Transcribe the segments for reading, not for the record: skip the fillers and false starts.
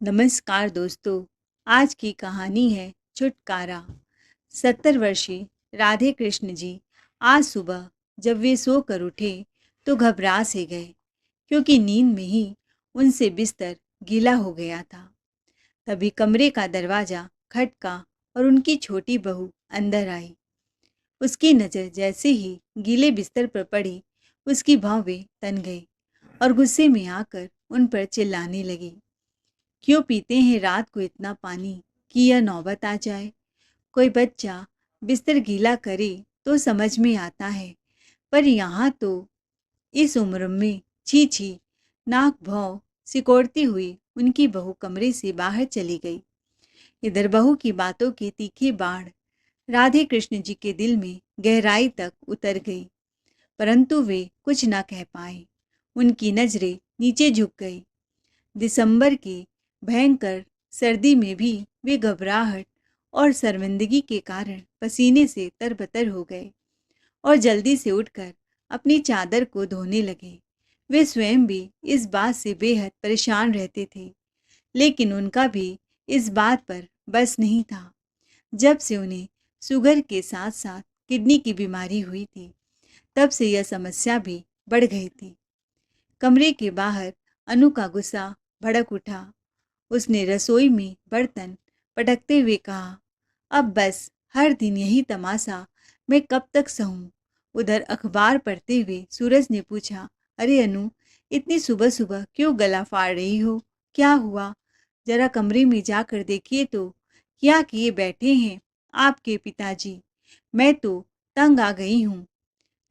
नमस्कार दोस्तों। आज की कहानी है छुटकारा। 70 वर्षीय राधे कृष्ण जी आज सुबह जब वे सोकर उठे तो घबरा से गए, क्योंकि नींद में ही उनसे बिस्तर गीला हो गया था। तभी कमरे का दरवाज़ा खटका और उनकी छोटी बहू अंदर आई। उसकी नज़र जैसे ही गीले बिस्तर पर पड़ी, उसकी भौवें तन गई और गुस्से में आकर उन पर चिल्लाने लगी। क्यों पीते हैं रात को इतना पानी कि यह नौबत आ जाए। कोई बच्चा बिस्तर गीला करे तो समझ में आता है, पर यहाँ तो इस उम्र में छी छी। नाक भौं सिकोड़ती हुई उनकी बहू कमरे से बाहर चली गई। इधर बहू की बातों के तीखे बाढ़ राधे कृष्ण जी के दिल में गहराई तक उतर गई, परंतु वे कुछ न कह पाए। उनकी नजरें नीचे झुक गई। दिसंबर की भयंकर सर्दी में भी वे घबराहट और शर्मिंदगी के कारण पसीने से तरबतर हो गए और जल्दी से उठकर अपनी चादर को धोने लगे। वे स्वयं भी इस बात से बेहद परेशान रहते थे, लेकिन उनका भी इस बात पर बस नहीं था। जब से उन्हें शुगर के साथ साथ किडनी की बीमारी हुई थी, तब से यह समस्या भी बढ़ गई थी। कमरे के बाहर अनु का गुस्सा भड़क उठा। उसने रसोई में बर्तन पटकते हुए कहा, अब बस, हर दिन यही तमाशा, मैं कब तक सहूं। उधर अखबार पढ़ते हुए सूरज ने पूछा, अरे अनु, इतनी सुबह सुबह क्यों गला फाड़ रही हो? क्या हुआ? जरा कमरे में जाकर देखिए तो। क्या किए बैठे हैं आपके पिताजी? मैं तो तंग आ गई हूँ।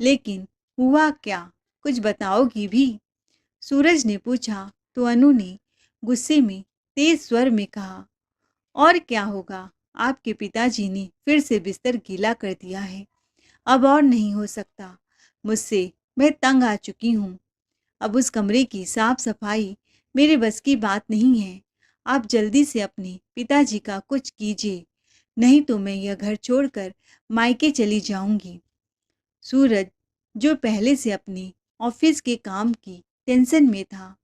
लेकिन हुआ क्या? कुछ बताओगी भी? सूरज ने पूछा तो अनु ने गुस्से में तेज स्वर में कहा, और क्या होगा? आपके पिताजी ने फिर से बिस्तर गीला कर दिया है। अब और नहीं हो सकता मुझसे, मैं तंग आ चुकी हूँ। अब उस कमरे की साफ सफाई मेरे बस की बात नहीं है। आप जल्दी से अपने पिताजी का कुछ कीजिए, नहीं तो मैं यह घर छोड़कर मायके चली जाऊंगी। सूरज, जो पहले से अपने ऑफिस के काम की टेंशन में था,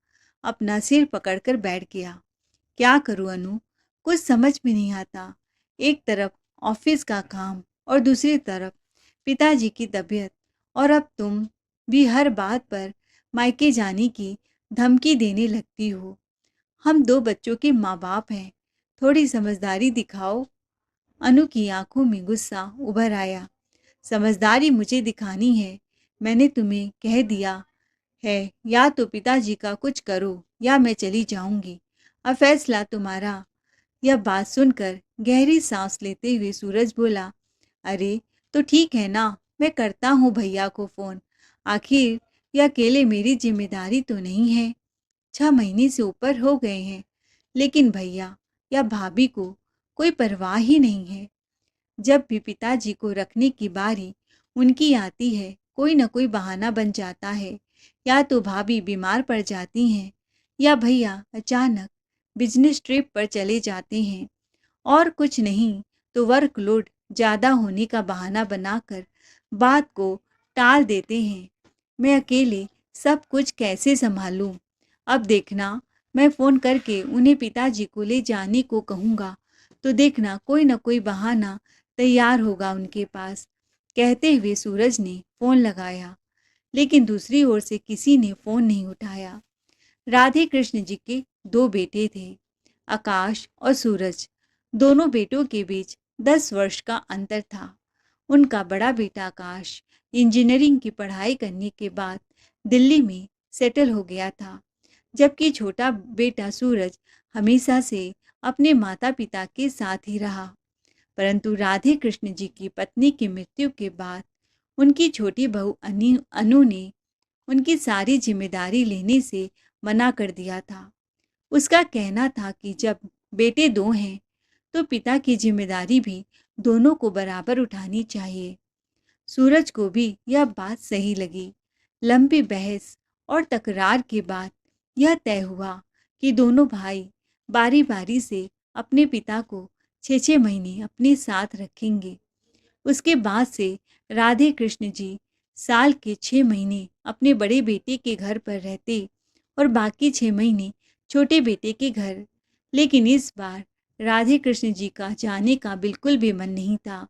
अपना सिर पकड़कर बैठ गया। क्या करूं अनु, कुछ समझ में नहीं आता। एक तरफ ऑफिस का काम और दूसरी तरफ पिताजी की तबीयत, और अब तुम भी हर बात पर मायके जाने की धमकी देने लगती हो। हम दो बच्चों के माँ बाप हैं, थोड़ी समझदारी दिखाओ। अनु की आंखों में गुस्सा उभर आया। समझदारी मुझे दिखानी है? मैंने तुम्हें कह दिया है, या तो पिताजी का कुछ करो या मैं चली जाऊंगी। अब फैसला तुम्हारा। यह बात सुनकर गहरी सांस लेते हुए सूरज बोला, अरे तो ठीक है ना, मैं करता हूँ भैया को फ़ोन। आखिर यह अकेले मेरी जिम्मेदारी तो नहीं है। 6 महीने से ऊपर हो गए हैं, लेकिन भैया या भाभी को कोई परवाह ही नहीं है। जब भी पिताजी को रखने की बारी उनकी आती है, कोई न कोई बहाना बन जाता है। या तो भाभी बीमार पड़ जाती हैं, या भैया अचानक बिजनेस ट्रिप पर चले जाते हैं, और कुछ नहीं तो वर्कलोड ज़्यादा होने का बहाना बनाकर बात को टाल देते हैं। मैं अकेले सब कुछ कैसे संभालूं? अब देखना, मैं फ़ोन करके उन्हें पिताजी को ले जाने को कहूँगा, तो देखना कोई न कोई बहाना तैयार होगा उनके पास। कहते हुए सूरज ने फ़ोन लगाया, लेकिन दूसरी ओर से किसी ने फ़ोन नहीं उठाया। राधे कृष्ण जी के दो बेटे थे, आकाश और सूरज। दोनों बेटों के बीच 10 वर्ष का अंतर था। उनका बड़ा बेटा आकाश इंजीनियरिंग की पढ़ाई करने के बाद दिल्ली में सेटल हो गया था, जबकि छोटा बेटा सूरज हमेशा से अपने माता पिता के साथ ही रहा। परंतु राधे कृष्ण जी की पत्नी की मृत्यु के बाद उनकी छोटी बहू अनु ने उनकी सारी जिम्मेदारी लेने से मना कर दिया था। उसका कहना था कि जब बेटे दो हैं, तो पिता की जिम्मेदारी भी दोनों को बराबर उठानी चाहिए। सूरज को भी यह बात सही लगी। लंबी बहस और तकरार के बाद यह तय हुआ कि दोनों भाई बारी बारी से अपने पिता को 6-6 महीने अपने साथ रखेंगे। उसके बाद से राधे कृष्ण जी साल के 6 महीने अपने बड़े बेटे के घर पर रहते और बाकी 6 महीने छोटे बेटे के घर। लेकिन इस बार राधे कृष्ण जी का जाने का बिल्कुल भी मन नहीं था।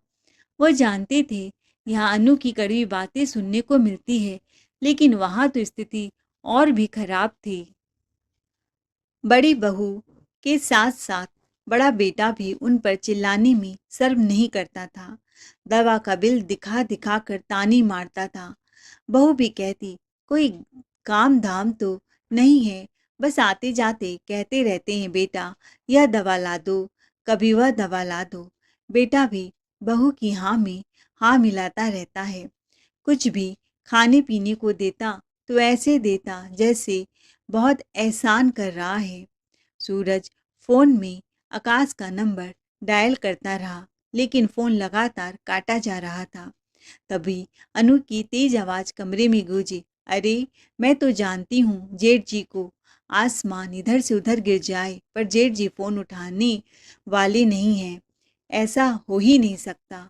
वह जानते थे यहाँ अनु की कड़वी बातें सुनने को मिलती है, लेकिन वहाँ तो स्थिति और भी खराब थी। बड़ी बहू के साथ साथ बड़ा बेटा भी उन पर चिल्लाने में शर्म नहीं करता था। दवा का बिल दिखा दिखा कर ताने मारता था। बहू भी कहती, कोई काम धाम तो नहीं है, बस आते जाते कहते रहते हैं बेटा यह दवा ला दो, कभी वह दवा ला दो। बेटा भी बहू की हाँ में हाँ मिलाता रहता है। कुछ भी खाने पीने को देता तो ऐसे देता जैसे बहुत एहसान कर रहा है। सूरज फोन में आकाश का नंबर डायल करता रहा, लेकिन फोन लगातार काटा जा रहा था। तभी अनु की तेज आवाज कमरे में गूंजी, अरे मैं तो जानती हूँ जेठ जी को आसमान इधर से उधर गिर जाए पर जेठ जी फोन उठाने वाले नहीं हैं। ऐसा हो ही नहीं सकता।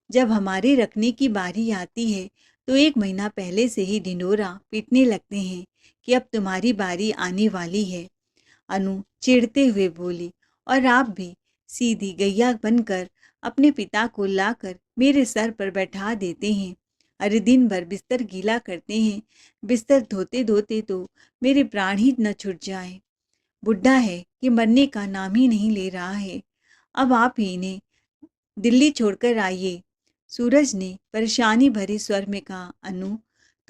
जब हमारे रखने की बारी आती है तो 1 महीना पहले से ही ढिंढोरा पीटने लगते हैं कि अब तुम्हारी बारी आने वाली है। अनु चिढ़ते हुए बोली, और आप भी सीधी गैया बनकर अपने पिता को लाकर मेरे सर पर बैठा देते हैं। अरे दिन भर बिस्तर गीला करते हैं, बिस्तर धोते धोते तो मेरे प्राण ही न छूट जाए। बुढ़ा है कि मरने का नाम ही नहीं ले रहा है। अब आप ही इन्हें दिल्ली छोड़कर आइए। सूरज ने परेशानी भरे स्वर में कहा, अनु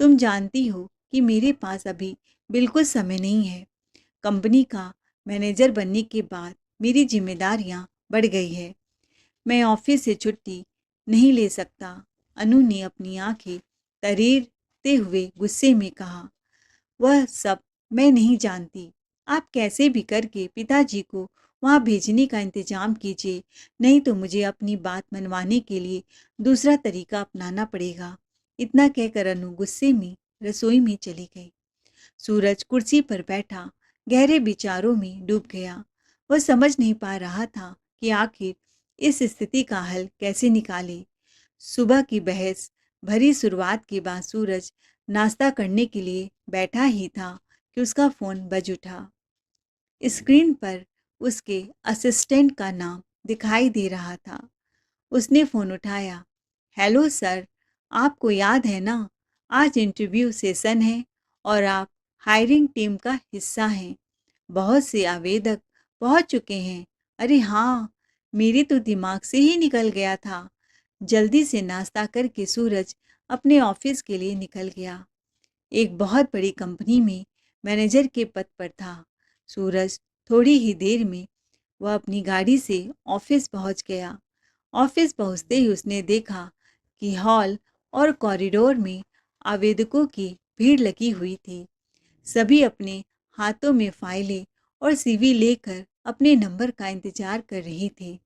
तुम जानती हो कि मेरे पास अभी बिल्कुल समय नहीं है। कंपनी का मैनेजर बनने के बाद मेरी जिम्मेदारियां बढ़ गई है। मैं ऑफिस से छुट्टी नहीं ले सकता। अनु ने अपनी आंखें तरीरते हुए गुस्से में कहा, वह सब मैं नहीं जानती। आप कैसे भी करके पिताजी को वहाँ भेजने का इंतजाम कीजिए, नहीं तो मुझे अपनी बात मनवाने के लिए दूसरा तरीका अपनाना पड़ेगा। इतना कहकर अनु गुस्से में रसोई में चली गई। सूरज कुर्सी पर बैठा गहरे विचारों में डूब गया। वह समझ नहीं पा रहा था कि आखिर इस स्थिति का हल कैसे निकाले। सुबह की बहस भरी शुरुआत के बाद सूरज नाश्ता करने के लिए बैठा ही था कि उसका फोन बज उठा। स्क्रीन पर उसके असिस्टेंट का नाम दिखाई दे रहा था। उसने फोन उठाया। हेलो सर, आपको याद है ना, आज इंटरव्यू सेशन है और आप हायरिंग टीम का हिस्सा हैं। बहुत से आवेदक पहुंच चुके हैं। अरे हाँ, मेरे तो दिमाग से ही निकल गया था। जल्दी से नाश्ता करके सूरज अपने ऑफिस के लिए निकल गया। एक बहुत बड़ी कंपनी में मैनेजर के पद पर था। सूरज थोड़ी ही देर में वह अपनी गाड़ी से ऑफिस पहुंच गया। ऑफिस पहुंचते ही उसने देखा कि हॉल और कॉरिडोर में आवेदकों की भीड़ लगी हुई थी। सभी अपने हाथों में फाइलें और सीवी लेकर अपने नंबर का इंतजार कर रहे थे।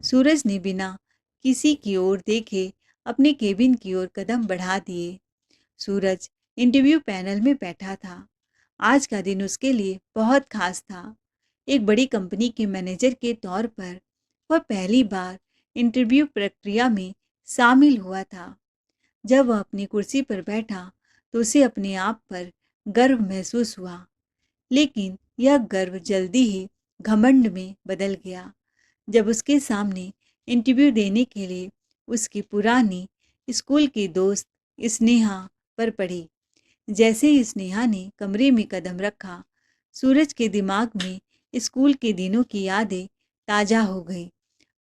सूरज ने बिना किसी की ओर देखे अपने केबिन की ओर कदम बढ़ा दिए। सूरज इंटरव्यू पैनल में बैठा था। आज का दिन उसके लिए बहुत खास था। एक बड़ी कंपनी के मैनेजर के तौर पर वह पहली बार इंटरव्यू प्रक्रिया में शामिल हुआ था। जब वह अपनी कुर्सी पर बैठा तो उसे अपने आप पर गर्व महसूस हुआ, लेकिन यह गर्व जल्दी ही घमंड में बदल गया जब उसके सामने इंटरव्यू देने के लिए उसकी पुरानी स्कूल की दोस्त स्नेहा पर पड़ी। जैसे ही स्नेहा ने कमरे में कदम रखा, सूरज के दिमाग में स्कूल के दिनों की यादें ताज़ा हो गई।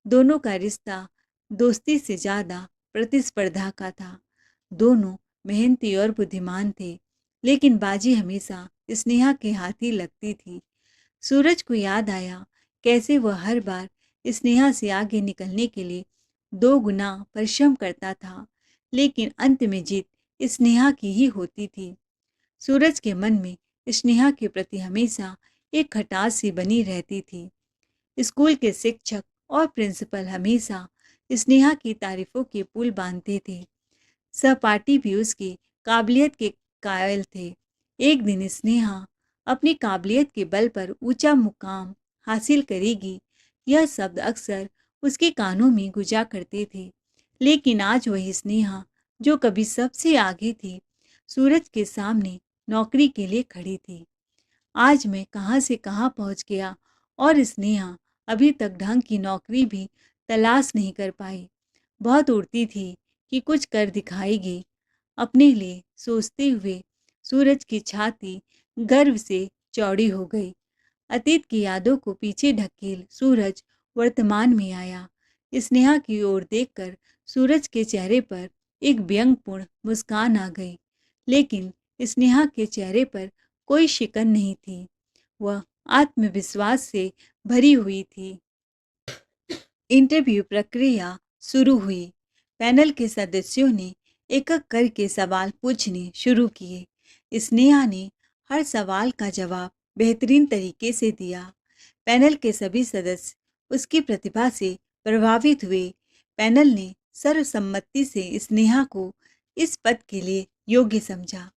दोनों का रिश्ता दोस्ती से ज़्यादा प्रतिस्पर्धा का था। दोनों मेहनती और बुद्धिमान थे, लेकिन बाजी हमेशा स्नेहा के हाथ ही लगती थी। सूरज को याद आया कैसे वह हर बार स्नेहा से आगे निकलने के लिए 2 गुना परिश्रम करता था, लेकिन अंत में जीत स्नेहा की ही होती थी। सूरज के मन में स्नेहा के प्रति हमेशा एक खटास सी बनी रहती थी। स्कूल के शिक्षक और प्रिंसिपल हमेशा स्नेहा की तारीफों के पुल बांधते थे। सहपाठी भी उसकी काबिलियत के कायल थे। एक दिन स्नेहा अपनी काबिलियत के बल पर ऊंचा मुकाम हासिल करेगी, यह शब्द अक्सर उसके कानों में गुजा करते थे। लेकिन आज वही स्नेहा जो कभी सबसे आगे थी, सूरज के सामने नौकरी के लिए खड़ी थी। आज मैं कहाँ से कहाँ पहुँच गया और स्नेहा अभी तक ढंग की नौकरी भी तलाश नहीं कर पाई। बहुत उड़ती थी कि कुछ कर दिखाएगी। अपने लिए सोचते हुए सूरज की छाती गर्व से चौड़ी हो गई। अतीत की यादों को पीछे ढकेल सूरज वर्तमान में आया। स्नेहा की ओर देखकर सूरज के चेहरे पर एक व्यंग्यपूर्ण मुस्कान आ गई, लेकिन स्नेहा के चेहरे पर कोई शिकन नहीं थी। वह आत्मविश्वास से भरी हुई थी। इंटरव्यू प्रक्रिया शुरू हुई। पैनल के सदस्यों ने एक एक करके सवाल पूछने शुरू किए। स्नेहा ने हर सवाल का जवाब बेहतरीन तरीके से दिया। पैनल के सभी सदस्य उसकी प्रतिभा से प्रभावित हुए। पैनल ने सर्वसम्मति से स्नेहा को इस पद के लिए योग्य समझा।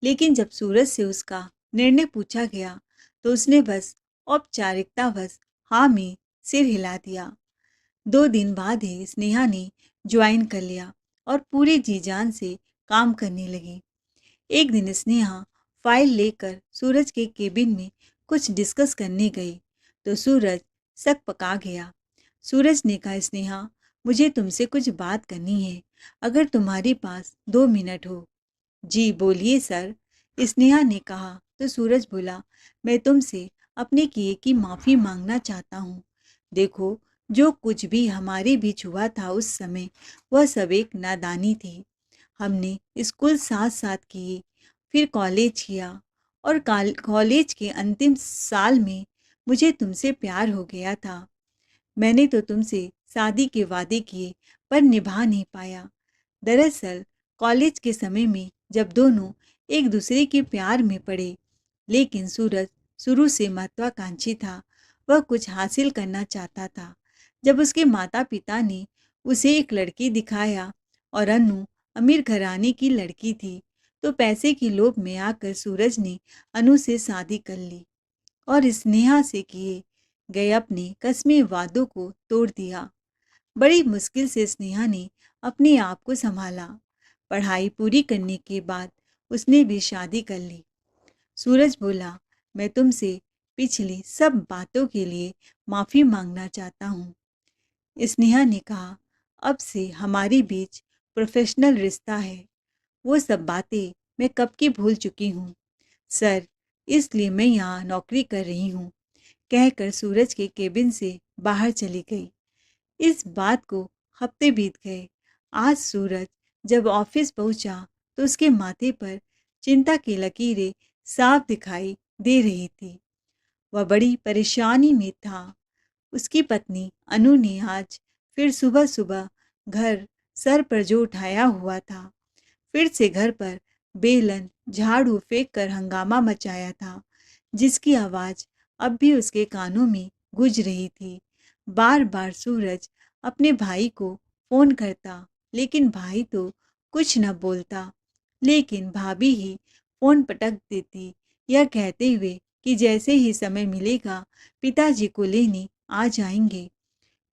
लेकिन जब सूरज से उसका निर्णय पूछा गया तो उसने बस औपचारिकतावश हाँ में सिर हिला दिया। 2 दिन बाद ही स्नेहा ने ज्वाइन कर लिया और पूरे जी जान से काम करने लगी। एक दिन स्नेहा फाइल लेकर सूरज के केबिन में कुछ डिस्कस करने गई तो सूरज सक पका गया। सूरज ने कहा, स्नेहा मुझे तुमसे कुछ बात करनी है, अगर तुम्हारे पास 2 मिनट हो। जी बोलिए सर, स्नेहा ने कहा तो सूरज बोला, मैं तुमसे अपने किए की माफ़ी मांगना चाहता हूँ। देखो, जो कुछ भी हमारे बीच हुआ था उस समय, वह सब एक नादानी थी। हमने स्कूल साथ साथ किए, फिर कॉलेज किया और कॉलेज के अंतिम साल में मुझे तुमसे प्यार हो गया था। मैंने तो तुमसे शादी के वादे किए पर निभा नहीं पाया। दरअसल कॉलेज के समय में जब दोनों एक दूसरे के प्यार में पड़े, लेकिन सूरज शुरू से महत्वाकांक्षी था। वह कुछ हासिल करना चाहता था। जब उसके माता पिता ने उसे एक लड़की दिखाया और अनु अमीर घराने की लड़की थी, तो पैसे की लोभ में आकर सूरज ने अनु से शादी कर ली और स्नेहा से किए गए अपने कस्मे वादों को तोड़ दिया। बड़ी मुश्किल से स्नेहा ने अपने आप को संभाला। पढ़ाई पूरी करने के बाद उसने भी शादी कर ली। सूरज बोला, मैं तुमसे पिछली सब बातों के लिए माफ़ी मांगना चाहता हूँ। स्नेहा ने कहा, अब से हमारे बीच प्रोफेशनल रिश्ता है। वो सब बातें मैं कब की भूल चुकी हूँ सर, इसलिए मैं यहाँ नौकरी कर रही हूँ, कहकर सूरज के केबिन से बाहर चली गई। इस बात को हफ्ते बीत गए। आज सूरज जब ऑफिस पहुंचा तो उसके माथे पर चिंता की लकीरें साफ दिखाई दे रही थी। वह बड़ी परेशानी में था। उसकी पत्नी अनु ने आज फिर सुबह सुबह घर सर पर जो उठाया हुआ था, फिर से घर पर बेलन झाड़ू फेंक कर हंगामा मचाया था, जिसकी आवाज़ अब भी उसके कानों में गूंज रही थी। बार बार सूरज अपने भाई को फ़ोन करता, लेकिन भाई तो कुछ न बोलता। लेकिन भाभी ही फ़ोन पटक देती, यह कहते हुए कि जैसे ही समय मिलेगा पिताजी को लेने आ जाएंगे।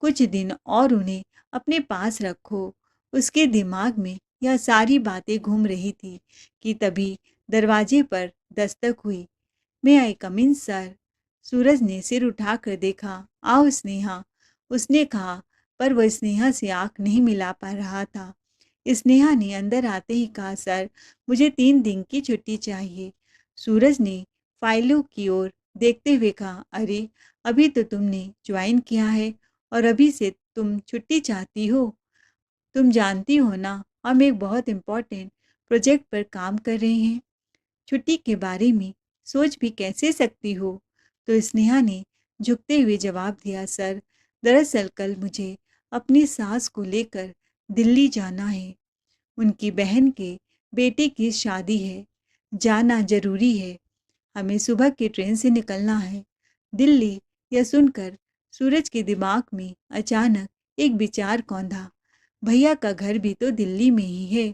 कुछ दिन और उन्हें अपने पास रखो। उसके दिमाग में यह सारी बातें घूम रही थी कि तभी दरवाजे पर दस्तक हुई। मे आई कम इन सर? सूरज ने सिर उठाकर देखा। आओ स्नेहा, उसने कहा, पर वह स्नेहा से आंख नहीं मिला पा रहा था। स्नेहा ने अंदर आते ही कहा, सर मुझे 3 दिन की छुट्टी चाहिए। सूरज ने फाइलों की ओर देखते हुए कहा, अरे अभी तो तुमने ज्वाइन किया है और अभी से तुम छुट्टी चाहती हो? तुम जानती हो ना, हम एक बहुत इम्पोर्टेंट प्रोजेक्ट पर काम कर रहे हैं। छुट्टी के बारे में सोच भी कैसे सकती हो? तो स्नेहा ने झुकते हुए जवाब दिया, सर दरअसल कल मुझे अपनी सास को लेकर दिल्ली जाना है। उनकी बहन के बेटे की शादी है। जाना जरूरी है। हमें सुबह की ट्रेन से निकलना है। दिल्ली, यह सुनकर सूरज के दिमाग में अचानक एक विचार कौंधा। भैया का घर भी तो दिल्ली में ही है।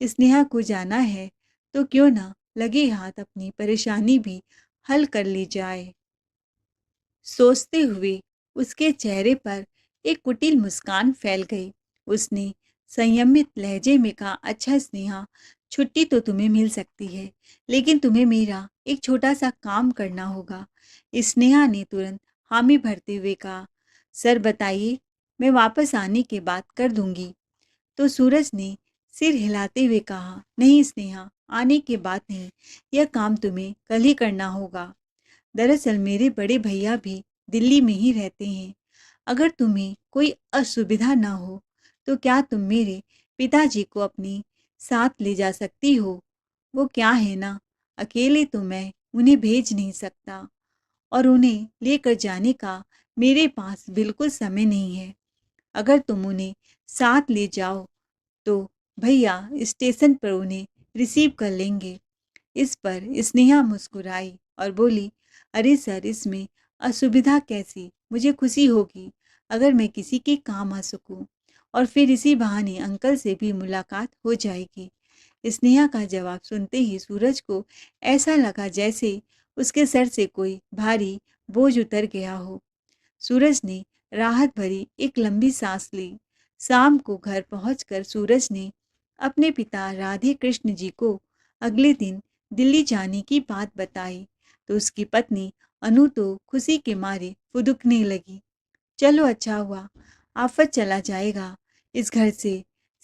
स्नेहा को जाना है तो क्यों ना लगे हाथ अपनी परेशानी भी हल कर ली जाए। सोचते हुए उसके चेहरे पर एक कुटिल मुस्कान फैल गई। उसने संयमित लहजे में कहा, अच्छा स्नेहा, छुट्टी तो तुम्हें मिल सकती है, लेकिन तुम्हें मेरा एक छोटा सा काम करना होगा। स्नेहा ने तुरंत हामी भरते हुए कहा, सर बताइए, मैं वापस आने के बाद कर दूंगी। तो सूरज ने सिर हिलाते हुए कहा, नहीं स्नेहा, आने के बाद नहीं, यह काम तुम्हें कल ही करना होगा। दरअसल मेरे बड़े भैया भी दिल्ली में ही रहते हैं। अगर तुम्हें कोई असुविधा ना हो तो क्या तुम मेरे पिताजी को अपनी साथ ले जा सकती हो? वो क्या है ना, अकेले तो मैं उन्हें भेज नहीं सकता और उन्हें लेकर जाने का मेरे पास बिल्कुल समय नहीं है। अगर तुम उन्हें साथ ले जाओ तो भैया स्टेशन पर उन्हें रिसीव कर लेंगे। इस पर स्नेहा मुस्कुराई और बोली, अरे सर, इसमें असुविधा कैसी? मुझे खुशी होगी अगर मैं किसी के काम आ सकूं और फिर इसी बहाने अंकल से भी मुलाकात हो जाएगी। स्नेहा का जवाब सुनते ही सूरज को ऐसा लगा जैसे उसके सर से कोई भारी बोझ उतर गया हो। सूरज ने राहत भरी एक लंबी सांस ली। शाम को घर पहुंचकर सूरज ने अपने पिता राधे कृष्ण जी को अगले दिन दिल्ली जाने की बात बताई तो उसकी पत्नी अनु तो खुशी के मारे फुदकने लगी। चलो अच्छा हुआ, आफत चला जाएगा। इस घर से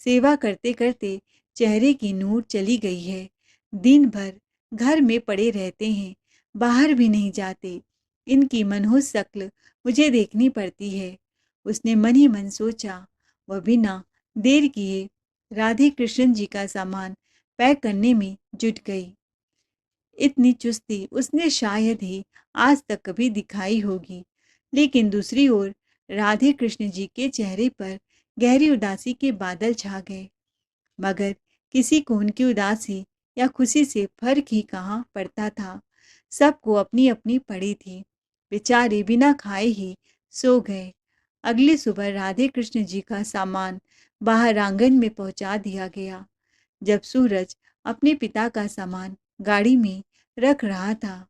सेवा करते करते चेहरे की नूर चली गई है। दिन भर घर में पड़े रहते हैं, बाहर भी नहीं जाते। इनकी मनहूस शक्ल मुझे देखनी पड़ती है। उसने मन ही मन सोचा। वह बिना देर किए राधे कृष्ण जी का सामान पैक करने में जुट गई। इतनी चुस्ती उसने शायद ही आज तक कभी दिखाई होगी। लेकिन दूसरी ओर राधे कृष्ण जी के चेहरे पर गहरी उदासी के बादल छा गए। मगर किसी को उनकी उदासी या खुशी से फर्क ही कहाँ पड़ता था। सबको अपनी अपनी पड़ी थी। बेचारे बिना खाए ही सो गए। अगली सुबह राधे कृष्ण जी का सामान बाहर आंगन में पहुंचा दिया गया। जब सूरज अपने पिता का सामान गाड़ी में रख रहा था,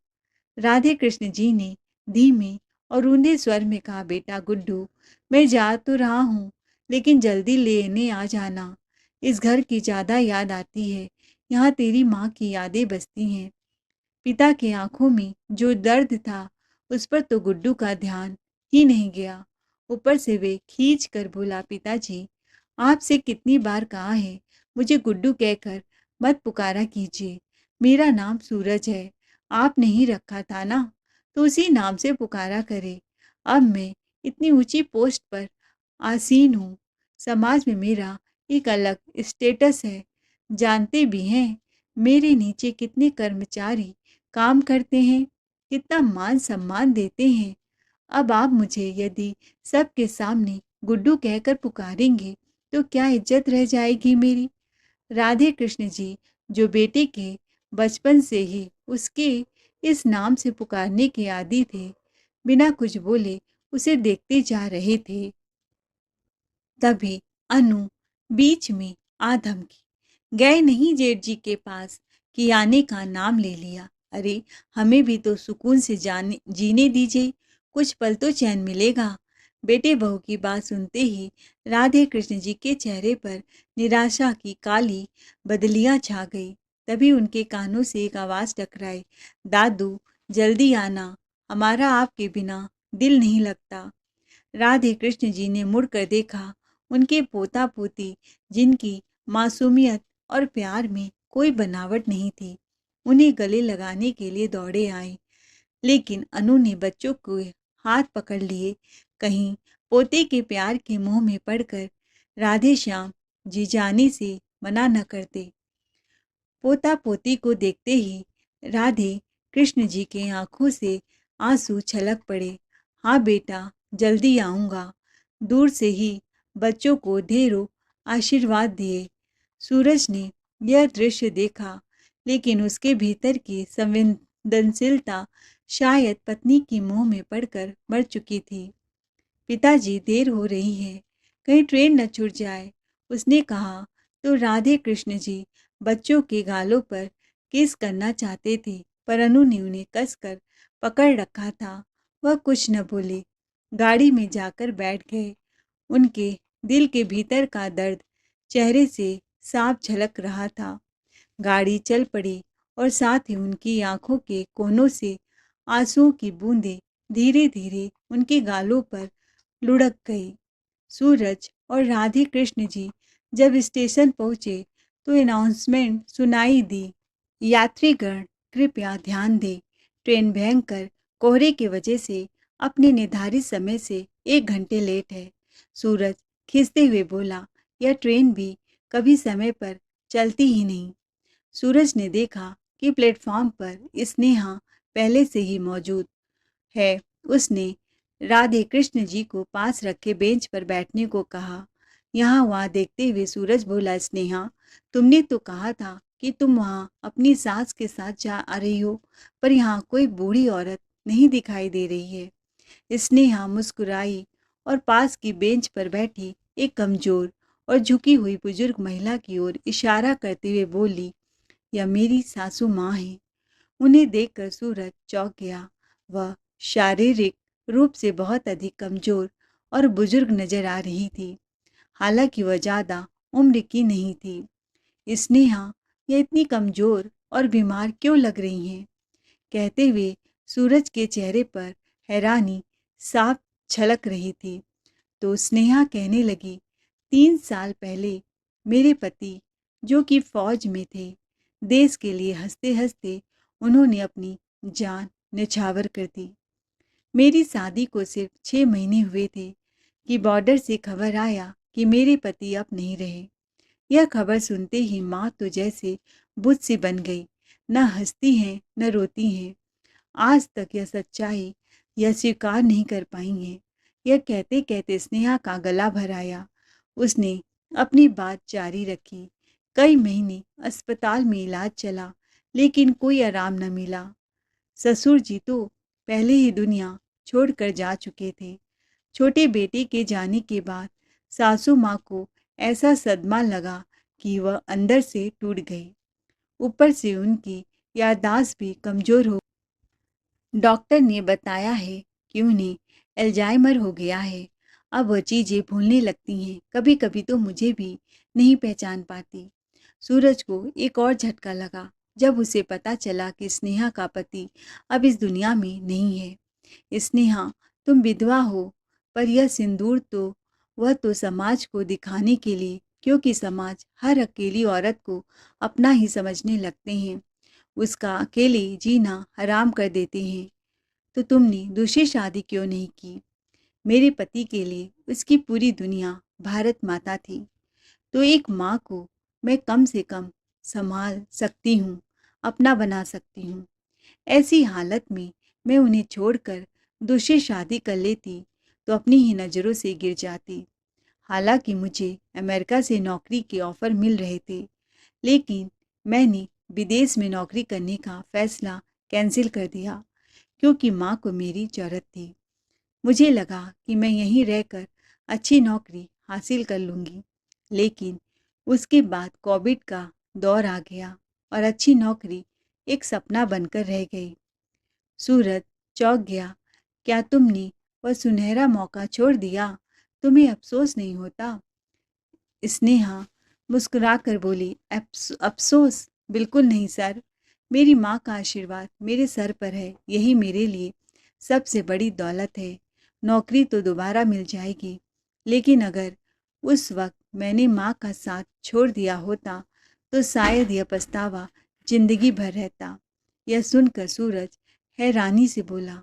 राधे कृष्ण जी ने धीमे और ऊंधे स्वर में कहा, बेटा गुड्डू, मैं जा तो रहा हूँ, लेकिन जल्दी लेने आ जाना। इस घर की ज़्यादा याद आती है। यहाँ तेरी माँ की यादें बसती हैं। पिता की आंखों में जो दर्द था उस पर तो गुड्डू का ध्यान ही नहीं गया। ऊपर से वे खींच कर बोला, पिताजी, आपसे कितनी बार कहा है मुझे गुड्डू कहकर मत पुकारा कीजिए। मेरा नाम सूरज है। आपने ही रखा था ना, तो उसी नाम से पुकारा करे। अब मैं इतनी ऊंची पोस्ट पर आसीन हूँ। समाज में मेरा एक अलग स्टेटस है। जानते भी हैं मेरे नीचे कितने कर्मचारी काम करते हैं, कितना मान सम्मान देते हैं। अब आप मुझे यदि सबके सामने गुड्डू कहकर पुकारेंगे तो क्या इज्जत रह जाएगी मेरी? राधे कृष्ण जी, जो बेटे के बचपन से ही उसके इस नाम से पुकारने के आदी थे, बिना कुछ बोले उसे देखते जा रहे थे। तभी अनु बीच में आ धमकी, गए नहीं जेठ जी के पास कि आने का नाम ले लिया। अरे, हमें भी तो सुकून से जाने जीने दीजिए, कुछ पल तो चैन मिलेगा। बेटे बहू की बात सुनते ही राधे कृष्ण जी के चेहरे पर निराशा की काली बदलियां छा गई। तभी उनके कानों से एक आवाज टकराई, दादू, जल्दी आना, हमारा आपके बिना दिल नहीं लगता। राधे कृष्ण जी ने मुड़कर देखा। उनके पोता पोती, जिनकी मासूमियत और प्यार में कोई बनावट नहीं थी, उन्हें गले लगाने के लिए दौड़े आए। लेकिन अनु ने बच्चों को हाथ पकड़ लिए, कहीं पोते के प्यार के मोह में पड़कर राधे श्याम जी जाने से मना न करते। पोता पोती को देखते ही राधे कृष्ण जी के आंखों से आंसू छलक पड़े। हाँ बेटा, जल्दी आऊँगा। दूर से ही बच्चों को ढेरों आशीर्वाद दिए। सूरज ने यह दृश्य देखा, लेकिन उसके भीतर की संवेदनशीलता शायद पत्नी की मोह में पड़कर मर चुकी थी। पिताजी, देर हो रही है, कहीं ट्रेन न छूट जाए, उसने कहा। तो राधे कृष्ण जी बच्चों के गालों पर किस करना चाहते थे, पर अनु ने उन्हें कसकर पकड़ रखा था। वह कुछ न बोले, गाड़ी में जाकर बैठ गए। उनके दिल के भीतर का दर्द चेहरे से साफ झलक रहा था। गाड़ी चल पड़ी और साथ ही उनकी आंखों के कोनों से आंसुओं की बूंदें धीरे धीरे उनके गालों पर लुढ़क गई। सूरज और राधे कृष्ण जी जब स्टेशन पहुंचे तो अनाउंसमेंट सुनाई दी, यात्रीगण कृपया ध्यान दें, ट्रेन भयंकर कोहरे की वजह से अपने निर्धारित समय से 1 घंटे लेट है। सूरज खींचते हुए बोला, यह ट्रेन भी कभी समय पर चलती ही नहीं। सूरज ने देखा कि प्लेटफॉर्म पर स्नेहा पहले से ही मौजूद है। उसने राधे कृष्ण जी को पास रखे बेंच पर बैठने को कहा। यहाँ वहाँ देखते हुए सूरज बोला, स्नेहा, तुमने तो कहा था कि तुम वहाँ अपनी सास के साथ जा आ रही हो, पर यहाँ कोई बूढ़ी औरत नहीं दिखाई दे रही है। स्नेहा मुस्कुराई और पास की बेंच पर बैठी एक कमजोर और झुकी हुई बुजुर्ग महिला की ओर इशारा करते हुए बोली, यह मेरी सासू माँ है। उन्हें देखकर सूरज चौंक गया। वह शारीरिक रूप से बहुत अधिक कमजोर और बुजुर्ग नजर आ रही थी, हालांकि वह ज्यादा उम्र की नहीं थी। स्नेहा, ये इतनी कमजोर और बीमार क्यों लग रही हैं? कहते हुए सूरज के चेहरे पर हैरानी साफ छलक रही थी। तो स्नेहा कहने लगी, 3 साल पहले मेरे पति, जो कि फौज में थे, देश के लिए हंसते हंसते उन्होंने अपनी जान निछावर कर दी। मेरी शादी को सिर्फ 6 महीने हुए थे कि बॉर्डर से खबर आया कि मेरे पति अब नहीं रहे। यह खबर सुनते ही माँ तो जैसे बुत सी बन गई, न हंसती हैं न रोती हैं। आज तक यह सच्चाई यह स्वीकार नहीं कर पाई हैं। यह कहते कहते स्नेहा का गला भर आया। उसने अपनी बात जारी रखी। कई महीने अस्पताल में इलाज चला, लेकिन कोई आराम न मिला। ससुर जी तो पहले ही दुनिया छोड़कर जा चुके थे। छोटे बेटे के जाने के बाद सासू माँ को ऐसा सदमा लगा कि वह अंदर से टूट गई। ऊपर से उनकी याददाश्त भी कमजोर हो। डॉक्टर ने बताया है कि उन्हें एल्जाइमर हो गया है। अब वह चीज़ें भूलने लगती हैं, कभी कभी तो मुझे भी नहीं पहचान पाती। सूरज को एक और झटका लगा जब उसे पता चला कि स्नेहा का पति अब इस दुनिया में नहीं है। स्नेहा, तुम विधवा हो, पर यह सिंदूर तो वह तो समाज को दिखाने के लिए, क्योंकि समाज हर अकेली औरत को अपना ही समझने लगते हैं, उसका अकेले जीना हराम कर देते हैं। तो तुमने दूसरी शादी क्यों नहीं की? मेरे पति के लिए उसकी पूरी दुनिया भारत माता थी, तो एक माँ को मैं कम से कम संभाल सकती हूँ, अपना बना सकती हूँ। ऐसी हालत में मैं उन्हें छोड़कर दूसरी शादी कर लेती तो अपनी ही नज़रों से गिर जाती। हालांकि मुझे अमेरिका से नौकरी के ऑफ़र मिल रहे थे, लेकिन मैंने विदेश में नौकरी करने का फैसला कैंसिल कर दिया, क्योंकि माँ को मेरी ज़रूरत थी। मुझे लगा कि मैं यहीं रहकर अच्छी नौकरी हासिल कर लूँगी, लेकिन उसके बाद कोविड का दौर आ गया और अच्छी नौकरी एक सपना बनकर रह गई। सूरज चौंक गया। क्या तुमने वह सुनहरा मौका छोड़ दिया? तुम्हें अफ़सोस नहीं होता? स्नेहा मुस्कुराकर बोली, अफ़सोस बिल्कुल नहीं सर। मेरी माँ का आशीर्वाद मेरे सर पर है, यही मेरे लिए सबसे बड़ी दौलत है। नौकरी तो दोबारा मिल जाएगी, लेकिन अगर उस वक्त मैंने माँ का साथ छोड़ दिया होता तो शायद यह पछतावा जिंदगी भर रहता। यह सुनकर सूरज हैरानी से बोला,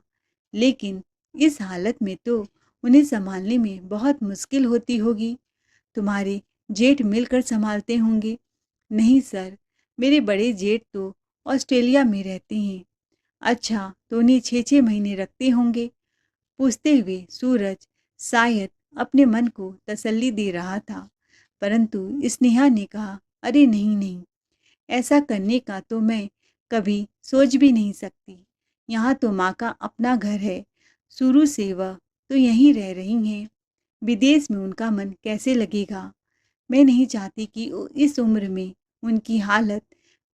लेकिन इस हालत में तो उन्हें संभालने में बहुत मुश्किल होती होगी। तुम्हारे जेठ मिलकर संभालते होंगे। नहीं सर, मेरे बड़े जेठ तो ऑस्ट्रेलिया में रहते हैं। अच्छा, तो उन्हें 6-6 महीने रखते होंगे? पूछते हुए सूरज शायद अपने मन को तसल्ली दे रहा था, परंतु स्नेहा ने कहा, अरे नहीं नहीं, ऐसा करने का तो मैं कभी सोच भी नहीं सकती। यहाँ तो माँ का अपना घर है, शुरू से वह तो यहीं रह रही हैं। विदेश में उनका मन कैसे लगेगा? मैं नहीं चाहती कि इस उम्र में उनकी हालत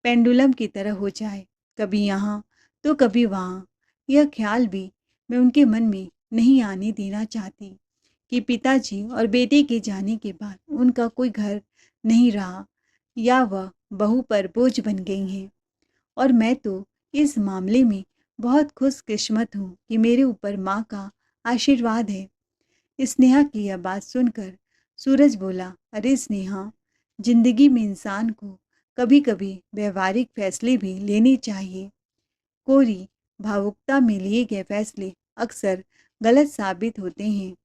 पेंडुलम की तरह हो जाए, कभी यहाँ तो कभी वहाँ। यह ख्याल भी मैं उनके मन में नहीं आने देना चाहती कि पिताजी और बेटे के जाने के बाद उनका कोई घर नहीं रहा, या वह बहू पर बोझ बन गई हैं। और मैं तो इस मामले में बहुत खुशकिस्मत हूँ कि मेरे ऊपर माँ का आशीर्वाद है। स्नेहा की यह बात सुनकर सूरज बोला, अरे स्नेहा, जिंदगी में इंसान को कभी कभी व्यवहारिक फैसले भी लेने चाहिए। कोरी भावुकता में लिए गए फैसले अक्सर गलत साबित होते हैं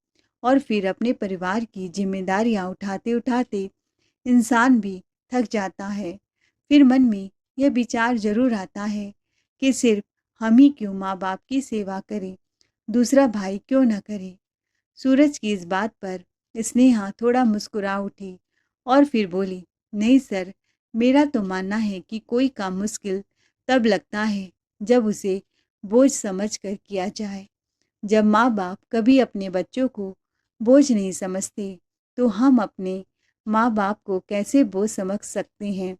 और फिर अपने परिवार की जिम्मेदारियां उठाते उठाते इंसान भी थक जाता है। फिर मन में यह विचार जरूर आता है कि सिर्फ हम ही क्यों माँ बाप की सेवा करें, दूसरा भाई क्यों न करे। सूरज की इस बात पर स्नेहा थोड़ा मुस्कुरा उठी और फिर बोली, नहीं सर, मेरा तो मानना है कि कोई काम मुश्किल तब लगता है जब उसे बोझ समझकर किया जाए। जब माँ बाप कभी अपने बच्चों को बोझ नहीं समझते तो हम अपने माँ बाप को कैसे बोझ समझ सकते हैं।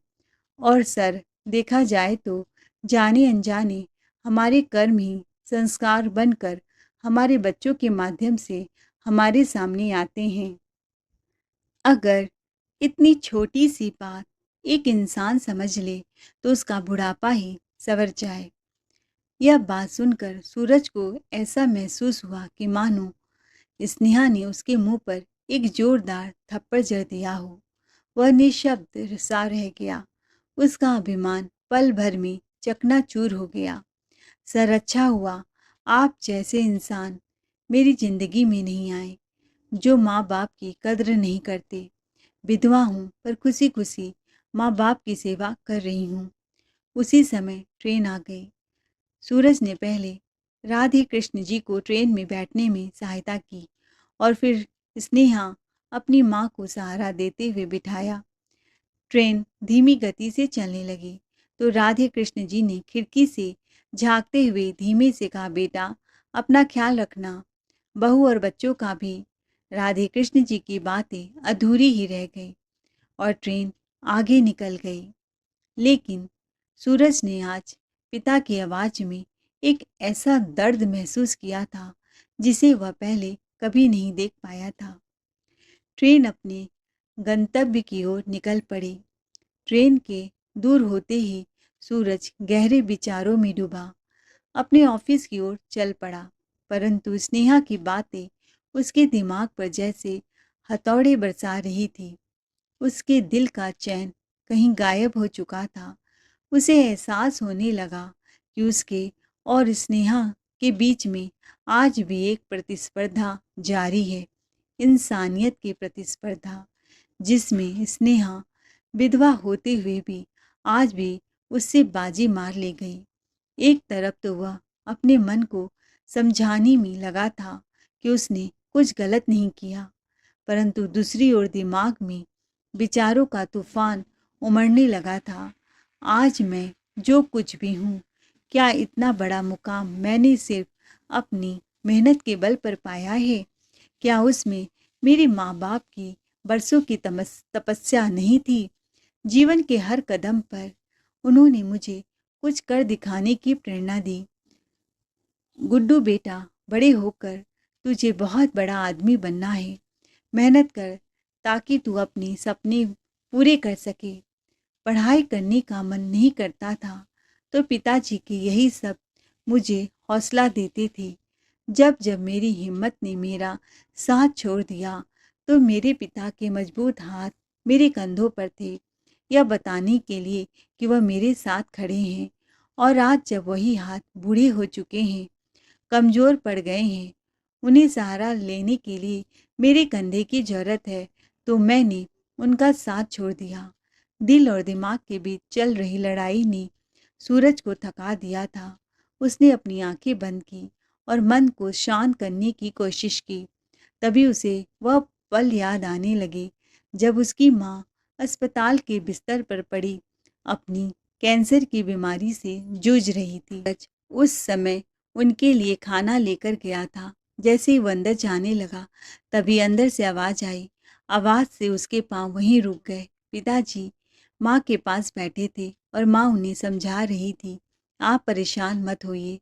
और सर, देखा जाए तो जाने अनजाने हमारे कर्म ही संस्कार बनकर हमारे बच्चों के माध्यम से हमारे सामने आते हैं। अगर इतनी छोटी सी बात एक इंसान समझ ले तो उसका बुढ़ापा ही संवर जाए। यह बात सुनकर सूरज को ऐसा महसूस हुआ कि मानो स्नेहा ने उसके मुंह पर एक जोरदार थप्पड़ जड़ दिया हो। वह निशब्द सा रह गया। उसका अभिमान पल भर में चकनाचूर हो गया। सर, अच्छा हुआ आप जैसे इंसान मेरी जिंदगी में नहीं आए, जो माँ बाप की कद्र नहीं करते। विधवा हूँ पर खुशी खुशी माँ बाप की सेवा कर रही हूँ। उसी समय ट्रेन आ गई। सूरज ने पहले राधे कृष्ण जी को ट्रेन में बैठने में सहायता की और फिर स्नेहा अपनी माँ को सहारा देते हुए बिठाया। ट्रेन धीमी गति से चलने लगी तो राधे कृष्ण जी ने खिड़की से झांकते हुए धीमे से कहा, बेटा अपना ख्याल रखना। बहू और बच्चों का भी। राधे कृष्ण जी की बातें अधूरी ही रह गई और ट्रेन आगे निकल गई। लेकिन सूरज ने आज पिता की आवाज में एक ऐसा दर्द महसूस किया था जिसे वह पहले कभी नहीं देख पाया था। ट्रेन अपने गंतव्य की ओर निकल पड़ी। ट्रेन के दूर होते ही सूरज गहरे विचारों में डूबा। अपने ऑफिस की ओर चल पड़ा, परंतु स्नेहा की बातें उसके दिमाग पर जैसे हथौड़े बरसा रही थी। उसके दिल का चैन कहीं गायब हो चुका था। उसे एहसास होने लगा कि उसके और स्नेहा के बीच में आज भी एक प्रतिस्पर्धा जारी है, इंसानियत की प्रतिस्पर्धा, जिसमें स्नेहा विधवा होते हुए भी आज भी उससे बाजी मार ले गई। एक तरफ तो वह अपने मन को समझाने में लगा था कि उसने कुछ गलत नहीं किया, परंतु दूसरी ओर दिमाग में विचारों का तूफान उमड़ने लगा था। आज मैं जो कुछ भी हूँ, क्या इतना बड़ा मुकाम मैंने सिर्फ अपनी मेहनत के बल पर पाया है? क्या उसमें मेरे माँ बाप की बरसों की तपस्या नहीं थी? जीवन के हर कदम पर उन्होंने मुझे कुछ कर दिखाने की प्रेरणा दी। गुड्डू बेटा, बड़े होकर तुझे बहुत बड़ा आदमी बनना है। मेहनत कर ताकि तू अपने सपने पूरे कर सके। पढ़ाई करने का मन नहीं करता था तो पिताजी के यही सब मुझे हौसला देते थे। जब जब मेरी हिम्मत ने मेरा साथ छोड़ दिया तो मेरे पिता के मजबूत हाथ मेरे कंधों पर थे, यह बताने के लिए कि वह मेरे साथ खड़े हैं। और आज जब वही हाथ बूढ़े हो चुके हैं, कमज़ोर पड़ गए हैं, उन्हें सहारा लेने के लिए मेरे कंधे की ज़रूरत है, तो मैंने उनका साथ छोड़ दिया। दिल और दिमाग के बीच चल रही लड़ाई ने सूरज को थका दिया था। उसने अपनी आंखें बंद की और मन को शांत करने की कोशिश की। तभी उसे वह पल याद आने लगे जब उसकी माँ अस्पताल के बिस्तर पर पड़ी अपनी कैंसर की बीमारी से जूझ रही थी। उस समय उनके लिए खाना लेकर गया था। जैसे ही वो अंदर जाने लगा तभी अंदर से आवाज आई। आवाज से उसके पांव वहीं रुक गए। पिताजी माँ के पास बैठे थे और माँ उन्हें समझा रही थी, आप परेशान मत होइए,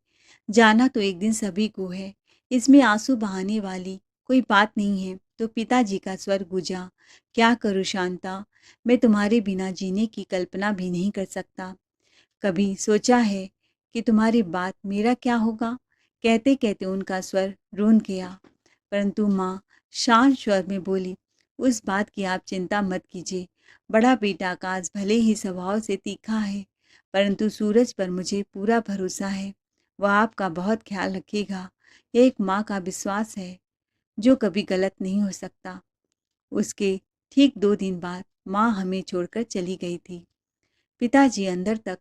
जाना तो एक दिन सभी को है, इसमें आंसू बहाने वाली कोई बात नहीं है। तो पिताजी का स्वर गूंजा, क्या करूँ शांता, मैं तुम्हारे बिना जीने की कल्पना भी नहीं कर सकता। कभी सोचा है कि तुम्हारी बात मेरा क्या होगा। कहते कहते उनका स्वर रूंध गया, परंतु माँ शांत स्वर में बोली, उस बात की आप चिंता मत कीजिए। बड़ा बेटा आकाश भले ही स्वभाव से तीखा है, परंतु सूरज पर मुझे पूरा भरोसा है। वह आपका बहुत ख्याल रखेगा। यह एक माँ का विश्वास है जो कभी गलत नहीं हो सकता। उसके ठीक 2 दिन बाद माँ हमें छोड़कर चली गई थी। पिताजी अंदर तक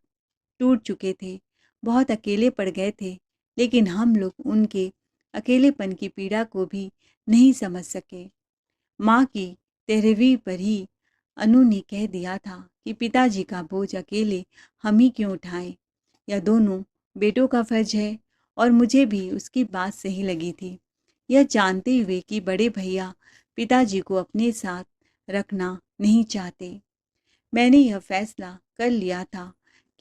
टूट चुके थे, बहुत अकेले पड़ गए थे, लेकिन हम लोग उनके अकेलेपन की पीड़ा को भी नहीं समझ सके। माँ की 13वीं पर ही अनु ने कह दिया था कि पिताजी का बोझ अकेले हम ही क्यों उठाएं। यह दोनों बेटों का फर्ज है, और मुझे भी उसकी बात सही लगी थी, यह जानते हुए कि बड़े भैया पिताजी को अपने साथ रखना नहीं चाहते। मैंने यह फैसला कर लिया था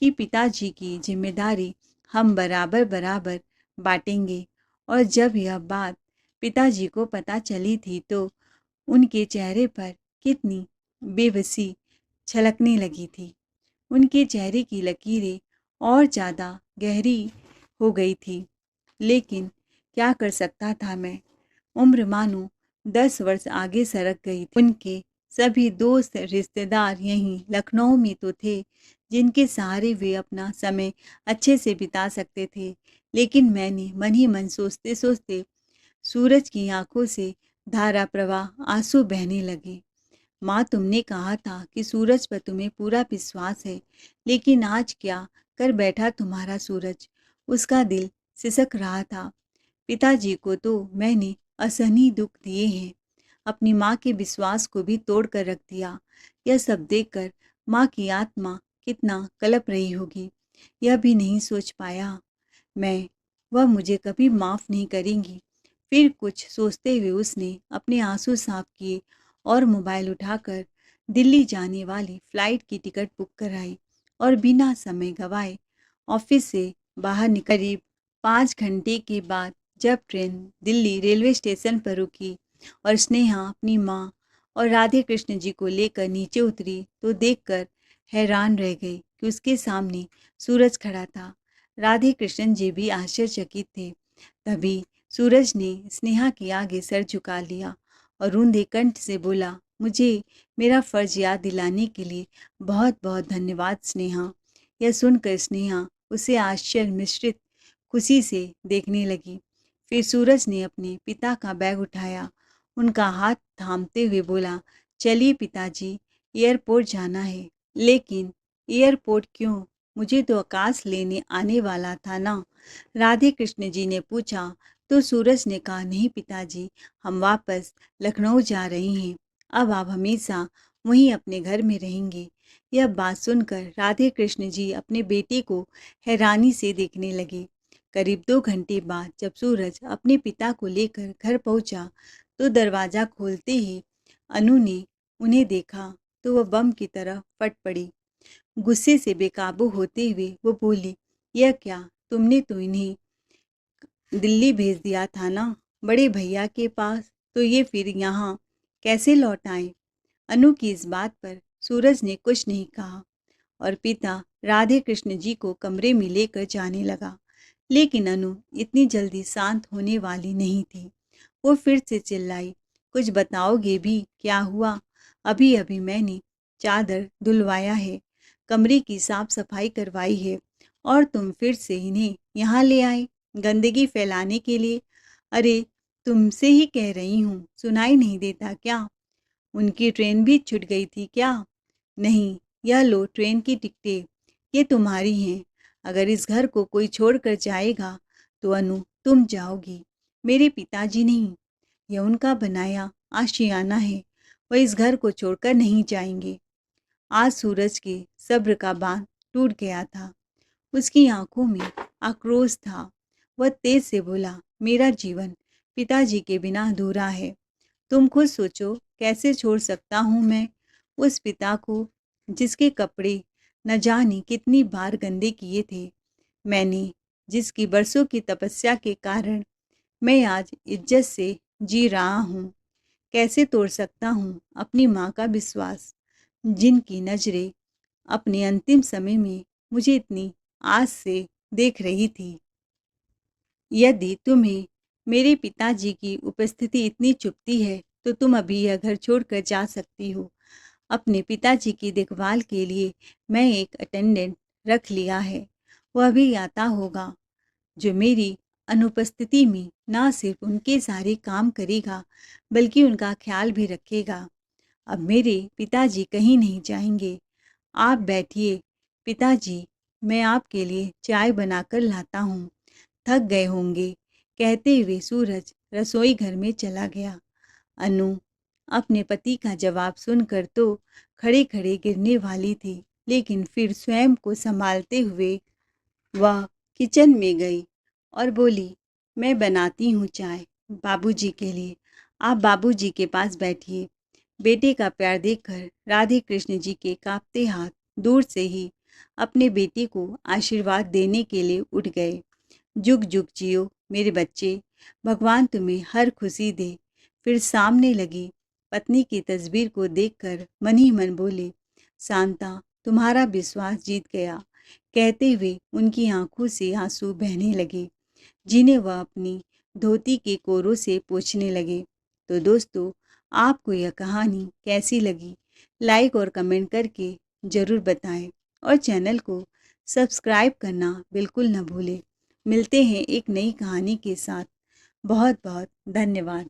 कि पिताजी की जिम्मेदारी हम बराबर बराबर बांटेंगे, और जब यह बात पिताजी को पता चली थी तो उनके चेहरे पर कितनी बेबसी छलकने लगी थी। उनके चेहरे की लकीरें और ज़्यादा गहरी हो गई थी। लेकिन क्या कर सकता था मैं। उम्र मानो 10 वर्ष आगे सरक गई थी। उनके सभी दोस्त रिश्तेदार यहीं लखनऊ में तो थे, जिनके सहारे वे अपना समय अच्छे से बिता सकते थे। लेकिन मैंने मन ही मन सोचते सोचते सूरज की आंखों से धारा प्रवाह आंसू बहने लगे। माँ, तुमने कहा था कि सूरज पर तुम्हें पूरा विश्वास है, लेकिन आज क्या कर बैठा तुम्हारा सूरज। उसका दिल सिसक रहा था। पिताजी को तो मैंने असहनीय दुख दिए हैं, अपनी माँ के विश्वास को भी तोड़ कर रख दिया। यह सब देखकर माँ की आत्मा कितना कलप रही होगी, यह भी नहीं सोच पाया मैं। वह मुझे कभी माफ़ नहीं करेंगी। फिर कुछ सोचते हुए उसने अपने आंसू साफ किए और मोबाइल उठाकर दिल्ली जाने वाली फ़्लाइट की टिकट बुक कराई, और बिना समय गवाए ऑफिस से बाहर निकल। करीब 5 घंटे के बाद जब ट्रेन दिल्ली रेलवे स्टेशन पर रुकी और स्नेहा अपनी माँ और राधे कृष्ण जी को लेकर नीचे उतरी, तो देखकर हैरान रह गई कि उसके सामने सूरज खड़ा था। राधे कृष्ण जी भी आश्चर्यचकित थे। तभी सूरज ने स्नेहा के आगे सर झुका लिया और रूंधे कंठ से बोला, मुझे मेरा फ़र्ज याद दिलाने के लिए बहुत बहुत धन्यवाद स्नेहा। यह सुनकर स्नेहा उसे आश्चर्य मिश्रित खुशी से देखने लगी। फिर सूरज ने अपने पिता का बैग उठाया, उनका हाथ थामते हुए बोला, चलिए पिताजी, एयरपोर्ट जाना है। लेकिन एयरपोर्ट क्यों? मुझे तो आकाश लेने आने वाला था ना, राधे कृष्ण जी ने पूछा। तो सूरज ने कहा, नहीं पिताजी, हम वापस लखनऊ जा रहे हैं। अब आप हमेशा वहीं अपने घर में रहेंगे। यह बात सुनकर राधे कृष्ण जी अपने बेटे को हैरानी से देखने लगे। करीब 2 घंटे बाद जब सूरज अपने पिता को लेकर घर पहुंचा, तो दरवाज़ा खोलते ही अनु ने उन्हें देखा तो वह बम की तरह फट पड़ी। गुस्से से बेकाबू होते हुए वो बोली, यह क्या, तुमने तो इन्हें दिल्ली भेज दिया था ना, बड़े भैया के पास, तो ये फिर यहाँ कैसे लौट आए। अनु की इस बात पर सूरज ने कुछ नहीं कहा और पिता राधे कृष्ण जी को कमरे में लेकर जाने लगा। लेकिन अनु इतनी जल्दी शांत होने वाली नहीं थी। वो फिर से चिल्लाई, कुछ बताओगे भी, क्या हुआ? अभी अभी मैंने चादर धुलवाया है, कमरे की साफ सफाई करवाई है, और तुम फिर से इन्हें यहाँ ले आए गंदगी फैलाने के लिए। अरे, तुमसे ही कह रही हूँ, सुनाई नहीं देता क्या? उनकी ट्रेन भी छूट गई थी क्या? नहीं, यह लो ट्रेन की टिकटें, ये तुम्हारी हैं। अगर इस घर को कोई छोड़ कर जाएगा तो अनु तुम जाओगी, मेरे पिताजी नहीं। यह उनका बनाया आशियाना है, वह इस घर को छोड़कर नहीं जाएंगे। आज सूरज के सब्र का बांध टूट गया था। उसकी आंखों में आक्रोश था। वह तेज से बोला, मेरा जीवन पिताजी के बिना अधूरा है। तुम खुद सोचो, कैसे छोड़ सकता हूँ मैं उस पिता को जिसके कपड़े न जाने कितनी बार गंदे किए थे मैंने, जिसकी बरसों की तपस्या के कारण मैं आज इज्जत से जी रहा हूँ। कैसे तोड़ सकता हूँ अपनी माँ का विश्वास, जिनकी नज़रें अपने अंतिम समय में मुझे इतनी आस से देख रही थी। यदि तुम्हें मेरे पिताजी की उपस्थिति इतनी चुभती है तो तुम अभी यह घर छोड़कर जा सकती हो। अपने पिताजी की देखभाल के लिए मैं एक अटेंडेंट रख लिया है। वह भी आता होगा जो मेरी अनुपस्थिति में ना सिर्फ उनके सारे काम करेगा बल्कि उनका ख्याल भी रखेगा। अब मेरे पिताजी कहीं नहीं जाएंगे। आप बैठिए पिताजी, मैं आपके लिए चाय बनाकर लाता हूँ, थक गए होंगे। कहते हुए सूरज रसोई घर में चला गया। अनु अपने पति का जवाब सुनकर तो खड़े खड़े गिरने वाली थी, लेकिन फिर स्वयं को संभालते हुए वह किचन में गई और बोली, मैं बनाती हूँ चाय बाबूजी के लिए। आप बाबूजी के पास बैठिए। बेटे का प्यार देखकर राधे कृष्ण जी के कांपते हाथ दूर से ही अपने बेटे को आशीर्वाद देने के लिए उठ गए। जुग जुग जियो मेरे बच्चे, भगवान तुम्हें हर खुशी दे। फिर सामने लगी पत्नी की तस्वीर को देखकर मन ही मन बोले, शांता तुम्हारा विश्वास जीत गया। कहते हुए उनकी आंखों से आंसू बहने लगे, जिन्हें वह अपनी धोती के कोरों से पोंछने लगे। तो दोस्तों, आपको यह कहानी कैसी लगी? लाइक और कमेंट करके ज़रूर बताएं और चैनल को सब्सक्राइब करना बिल्कुल न भूलें। मिलते हैं एक नई कहानी के साथ। बहुत बहुत धन्यवाद।